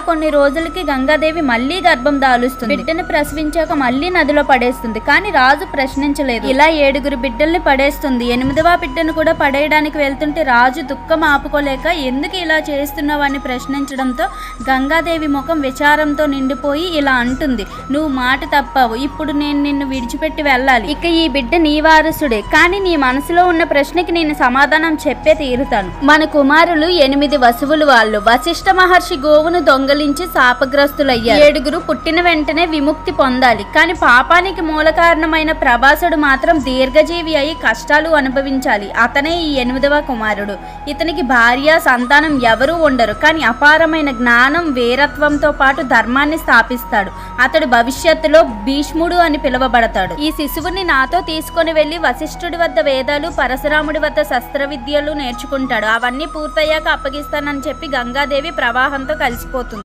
కొన్ని రోజులకి గంగాదేవి మళ్లీ గర్భం దాలుస్తుంది. బిడ్డని ప్రసవించాక మళ్లీ నదిలో పడేస్తుంది. కానీ రాజు ప్రశ్నించలేదు. ఇలా 7 బిడ్డల్ని పడేస్తుంది. 8వ బిడ్డను కూడా పడేయడానికి వెళ్తుంటే రాజు దుఃఖం ఆపుకోలేక ఎందుకు ఇలా చేస్తున్నావు అని ప్రశ్నించడంతో గంగాదేవి ముఖం విచారంతో నిండిపోయి ఇలా అంటుంది, నువ్వు మాట తప్పావు. ఇప్పుడు నేను నిన్ను విడిచిపెట్టి వెళ్ళాలి. ఇక ఈ బిడ్డ నీ వారసుడే. కానీ నీ మనసులో ఉన్న ప్రశ్నకి నేను సమాధానం చెప్పే తీరుతాను. మన కుమారులు 8 వసువులు. వాళ్ళు వశిష్ఠ మహర్షి గోవును దొంగలించి శాపగ్రస్తులయ్యారు. 7 పుట్టిన వెంటనే విముక్తి పొందాలి. కానీ పాపానికి మూల కారణమైన ప్రభాసుడు మాత్రం దీర్ఘజీవి అయి కష్టాలు అనుభవించాలి. అతనే ఈ 8వ కుమారుడు. ఇతనికి భార్య సంతానం ఎవరూ ఉండరు. కానీ అపారమైన జ్ఞానం వీరత్వంతో పాటు ధర్మాన్ని స్థాపిస్తాడు. అతడు భవిష్యత్తులో భీష్ముడు అని పిలువబడతాడు. ఈ శిశువుని నాతో తీసుకొని వెళ్లి వశిష్ఠుడి వద్ద వేదాలు, పరశురాముడి వద్ద శస్త్ర విద్యలు నేర్చుకుంటాడు. అవన్నీ పూర్తయ్యాక అప్పగిస్తానని చెప్పి గంగాదేవి ప్రవాహంతో కలిసిపోతుంది.